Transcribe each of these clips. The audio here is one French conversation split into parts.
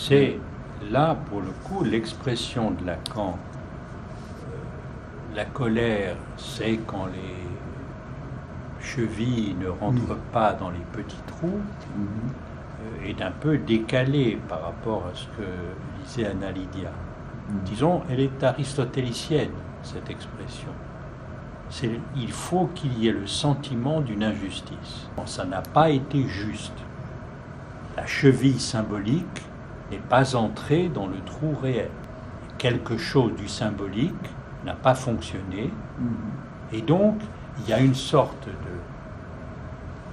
C'est là, pour le coup, l'expression de Lacan. La colère, c'est quand les chevilles ne rentrent pas dans les petits trous, est un peu décalée par rapport à ce que disait Anna Lydia. Disons, elle est aristotélicienne, cette expression. Il faut qu'il y ait le sentiment d'une injustice. Ça n'a pas été juste. La cheville symbolique n'est pas entrée dans le trou réel. Quelque chose du symbolique n'a pas fonctionné, et donc il y a une sorte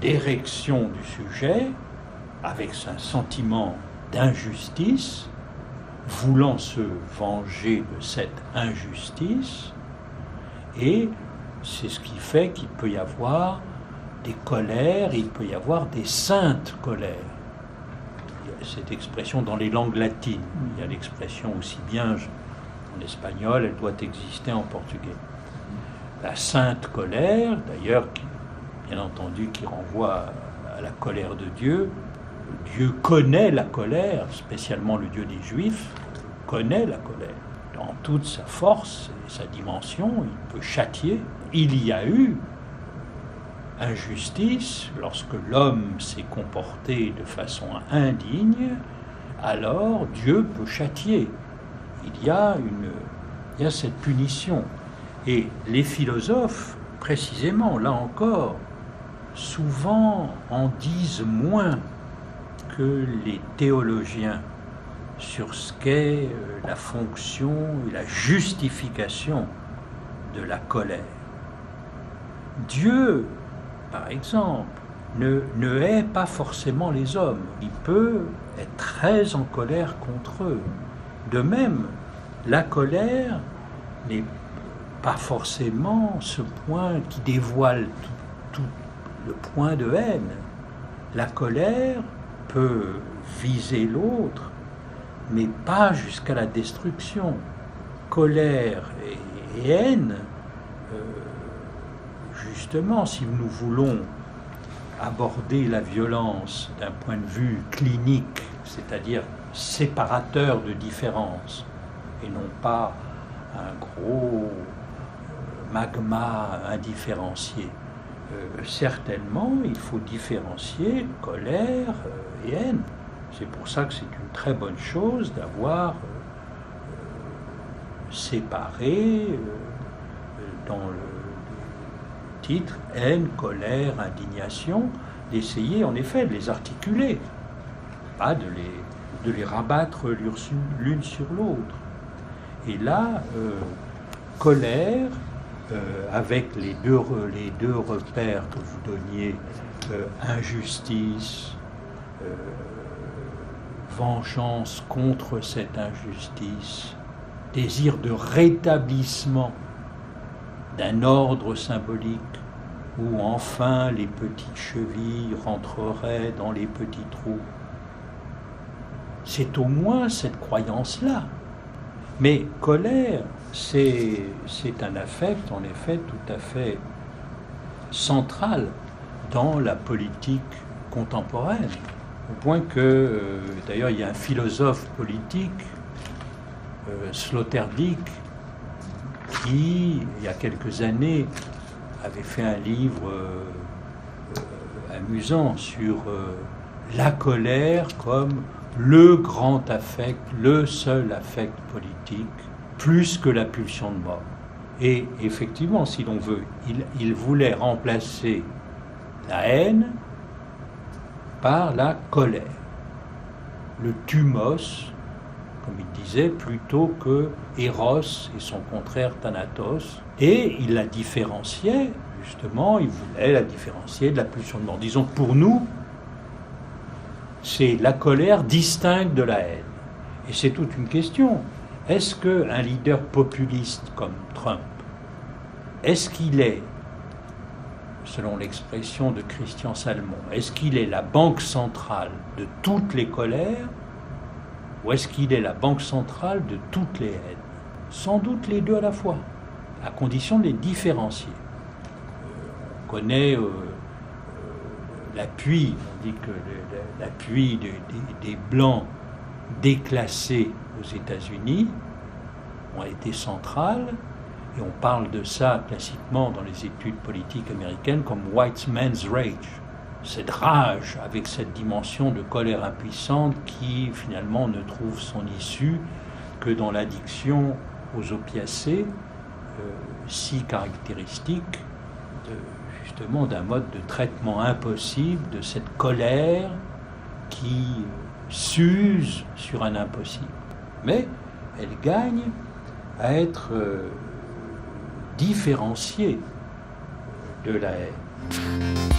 d'érection du sujet avec un sentiment d'injustice, voulant se venger de cette injustice, et c'est ce qui fait qu'il peut y avoir des colères, il peut y avoir des saintes colères. Il y a cette expression dans les langues latines, il y a l'expression aussi bien en espagnol, elle doit exister en portugais. La sainte colère, d'ailleurs, bien entendu, qui renvoie à la colère de Dieu. Dieu connaît la colère, spécialement le Dieu des Juifs, connaît la colère. Dans toute sa force et sa dimension, il peut châtier. Il y a eu injustice lorsque l'homme s'est comporté de façon indigne, alors Dieu peut châtier. Il y a cette punition. Et les philosophes, précisément, là encore, souvent en disent moins que les théologiens sur ce qu'est la fonction et la justification de la colère. Dieu, par exemple, ne hait pas forcément les hommes. Il peut être très en colère contre eux. De même, la colère n'est pas forcément ce point qui dévoile tout le point de haine. La colère peut viser l'autre, mais pas jusqu'à la destruction. Colère et haine, justement, si nous voulons aborder la violence d'un point de vue clinique, c'est-à-dire séparateur de différence, et non pas un gros magma indifférencié. Certainement, il faut différencier colère et haine. C'est pour ça que c'est une très bonne chose d'avoir séparé dans le titre haine, colère, indignation, d'essayer en effet de les articuler, pas de les rabattre l'une sur l'autre. Et là, colère, avec les deux repères que vous donniez, injustice, vengeance contre cette injustice, désir de rétablissement d'un ordre symbolique où enfin les petites chevilles rentreraient dans les petits trous. C'est au moins cette croyance-là. Mais colère, c'est un affect, en effet, tout à fait central dans la politique contemporaine. Au point que, d'ailleurs, il y a un philosophe politique, Sloterdijk, qui, il y a quelques années, avait fait un livre amusant sur la colère comme le grand affect, le seul affect politique, plus que la pulsion de mort. Et effectivement, si l'on veut, il voulait remplacer la haine par la colère, le thumos, comme il disait, plutôt que Eros et son contraire Thanatos. Et il la différenciait, justement, il voulait la différencier de la pulsion de mort. Disons que pour nous, c'est la colère distincte de la haine. Et c'est toute une question. Est-ce qu'un leader populiste comme Trump, est-ce qu'il est, selon l'expression de Christian Salmon, est-ce qu'il est la banque centrale de toutes les colères ou est-ce qu'il est la banque centrale de toutes les haines? Sans doute les deux à la fois, à condition de les différencier. On connaît l'appui, on dit que l'appui des Blancs déclassées aux États-Unis ont été centrales, et on parle de ça classiquement dans les études politiques américaines comme white man's rage, cette rage avec cette dimension de colère impuissante qui finalement ne trouve son issue que dans l'addiction aux opiacés, si caractéristique justement d'un mode de traitement impossible de cette colère qui s'use sur un impossible. Mais elle gagne à être différenciée de la haine.